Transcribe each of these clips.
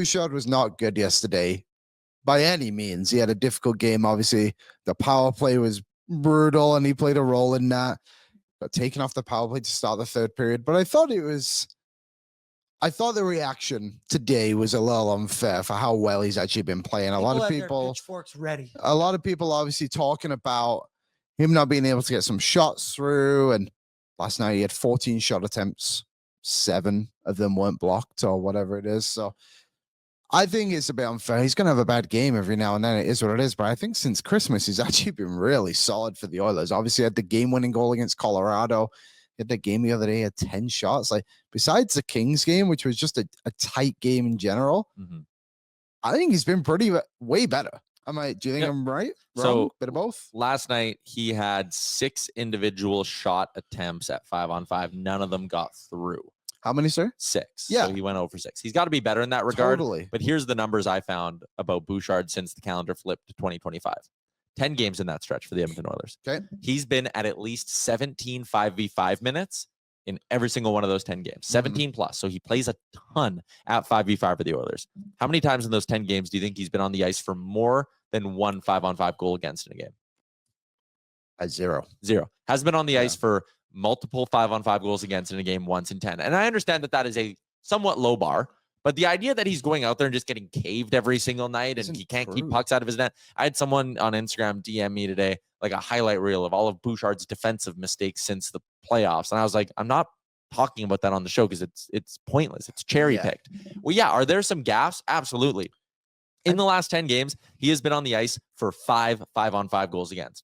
Bouchard was not good yesterday by any means. He had a difficult game. Obviously, the power play was brutal, and he played a role in that. Got taken off the power play to start the third period. But I thought the reaction today was a little unfair for how well he's actually been playing. A lot of people, pitchforks ready. A lot of people obviously talking about him not being able to get some shots through. And last night he had 14 shot attempts. 7 of them weren't blocked or whatever it is. So I think it's a bit unfair. He's going to have a bad game every now and then. It is what it is. But I think since Christmas, he's actually been really solid for the Oilers. Obviously, had the game-winning goal against Colorado. He had the game the other day, had 10 shots. Like, besides the Kings game, which was just a tight game in general, I think he's been way better. Do you think I'm right? Wrong? So, bit of both? Last night, he had 6 individual shot attempts at 5-on-5. None of them got through. How many, sir? 6. Yeah. So he went over 6. He's got to be better in that regard. Totally. But here's the numbers I found about Bouchard since the calendar flipped to 2025. 10 games in that stretch for the Edmonton Oilers. Okay. He's been at least 17 5v5 minutes in every single one of those 10 games. 17 plus. So he plays a ton at 5v5 for the Oilers. How many times in those 10 games do you think he's been on the ice for more than one 5-on-5 goal against in a game? 0. Has been on the ice for multiple 5-on-5 goals against in a game once in 10. And I understand that is a somewhat low bar, but the idea that he's going out there and just getting caved every single night and he can't keep pucks out of his net. I had someone on Instagram DM me today, like a highlight reel of all of Bouchard's defensive mistakes since the playoffs. And I was like, I'm not talking about that on the show because it's pointless. It's cherry picked. Well, yeah. Are there some gaffes? Absolutely. In the last 10 games, he has been on the ice for 5-on-5 goals against.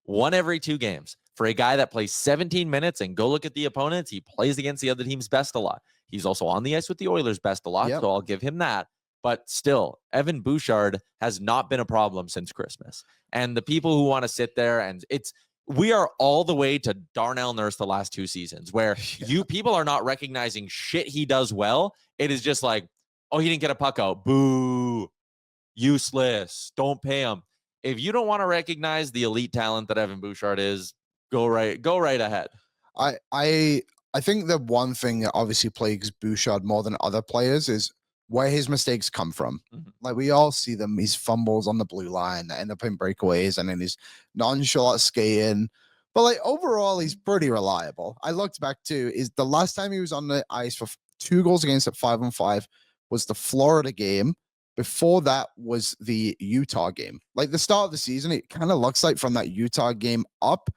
1 every 2 games. For a guy that plays 17 minutes and go look at the opponents, he plays against the other team's best a lot. He's also on the ice with the Oilers' best a lot, so I'll give him that. But still, Evan Bouchard has not been a problem since Christmas. And the people who want to sit there and we are all the way to Darnell Nurse the last 2 seasons where you people are not recognizing shit he does well. It is just like, oh, he didn't get a puck out. Boo. Useless. Don't pay him. If you don't want to recognize the elite talent that Evan Bouchard is, go right ahead. I think the one thing that obviously plagues Bouchard more than other players is where his mistakes come from. Like, we all see them, his fumbles on the blue line that end up in breakaways, and then his nonchalant skating. But like, overall, he's pretty reliable. I looked back to the last time he was on the ice for 2 goals against at 5-on-5 was the Florida game. Before that was the Utah game. Like, the start of the season, it kind of looks like from that Utah game up,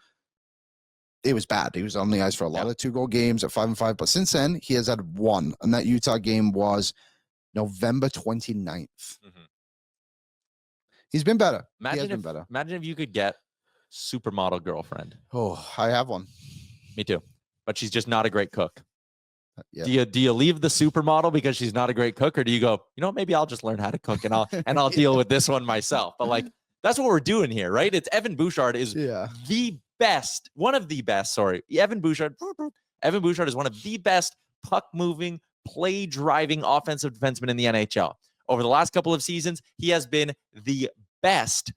it was bad. He was on the ice for a lot of 2-goal games at 5-on-5. But since then, he has had 1. And that Utah game was November 29th. He's been better. Imagine if you could get supermodel girlfriend. Oh, I have one. Me too. But she's just not a great cook. Do you leave the supermodel because she's not a great cook, or do you go, maybe I'll just learn how to cook and I'll deal with this one myself? But like, that's what we're doing here, right? It's Evan Bouchard is the best, one of the best. Sorry, Evan Bouchard is one of the best puck moving, play driving offensive defensemen in the NHL. Over the last couple of seasons, he has been the best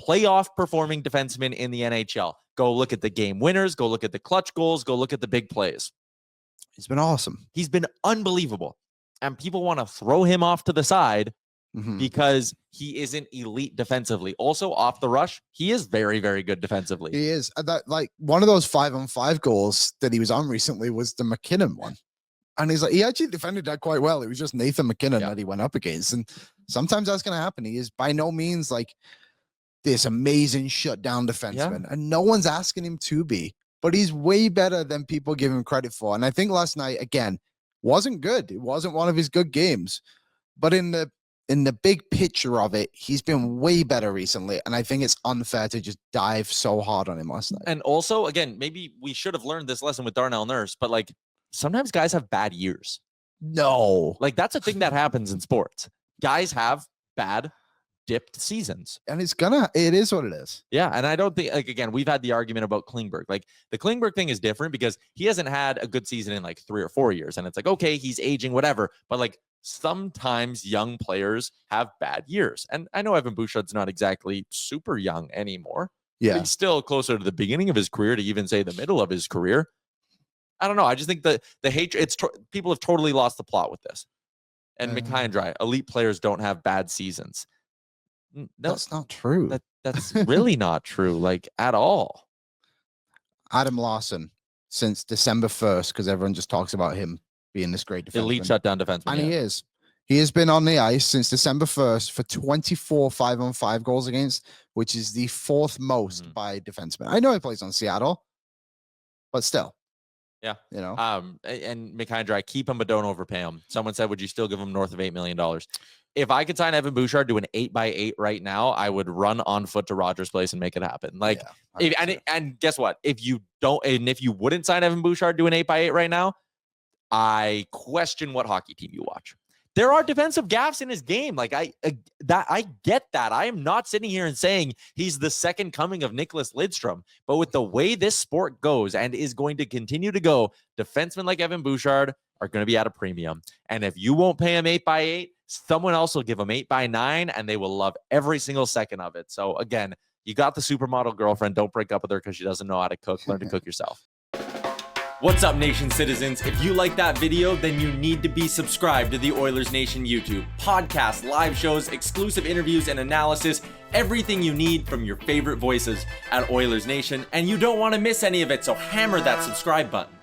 playoff performing defenseman in the NHL. Go look at the game winners. Go look at the clutch goals. Go look at the big plays. He's been awesome. He's been unbelievable. And people want to throw him off to the side because he isn't elite defensively. Also, off the rush, he is very, very good defensively. He is. Like, one of those 5-on-5 goals that he was on recently was the McKinnon one. And he's like, he actually defended that quite well. It was just Nathan McKinnon that he went up against. And sometimes that's going to happen. He is by no means like this amazing shutdown defenseman. And no one's asking him to be. But he's way better than people give him credit for. And I think last night, again, wasn't good. It wasn't one of his good games. But in the big picture of it, he's been way better recently. And I think it's unfair to just dive so hard on him last night. And also, again, maybe we should have learned this lesson with Darnell Nurse, but like, sometimes guys have bad years. No. Like, that's a thing that happens in sports. Guys have bad dipped seasons. And it is what it is. Yeah. And I don't think, like, again, we've had the argument about Klingberg. Like, the Klingberg thing is different because he hasn't had a good season in like 3 or 4 years. And it's like, okay, he's aging, whatever. But like, sometimes young players have bad years. And I know Evan Bouchard's not exactly super young anymore. Yeah. He's still closer to the beginning of his career, to even say the middle of his career. I don't know. I just think the hatred, people have totally lost the plot with this. And McIntyre, elite players don't have bad seasons. No, that's not true. That's really not true, like at all. Adam Larson, since December 1st, because everyone just talks about him being this great defenseman. Elite shutdown defenseman. And he is. He has been on the ice since December 1st for 24 5-on-5 goals against, which is the 4th most by defenseman. I know he plays on Seattle, but still. Yeah. You know. And McIntyre, keep him, but don't overpay him. Someone said, would you still give him north of $8 million? If I could sign Evan Bouchard to an 8x8 right now, I would run on foot to Rogers Place and make it happen. Like, and guess what? If you don't, and if you wouldn't sign Evan Bouchard to an 8x8 right now, I question what hockey team you watch. There are defensive gaffes in his game. Like I get that. I am not sitting here and saying he's the second coming of Nicholas Lidstrom, but with the way this sport goes and is going to continue to go, defensemen like Evan Bouchard are going to be at a premium. And if you won't pay him 8x8, someone else will give him 8x9 and they will love every single second of it. So again, you got the supermodel girlfriend. Don't break up with her because she doesn't know how to cook. Learn to cook yourself. What's up, Nation citizens? If you like that video, then you need to be subscribed to the Oilers Nation YouTube. Podcasts, live shows, exclusive interviews, and analysis. Everything you need from your favorite voices at Oilers Nation. And you don't want to miss any of it, so hammer that subscribe button.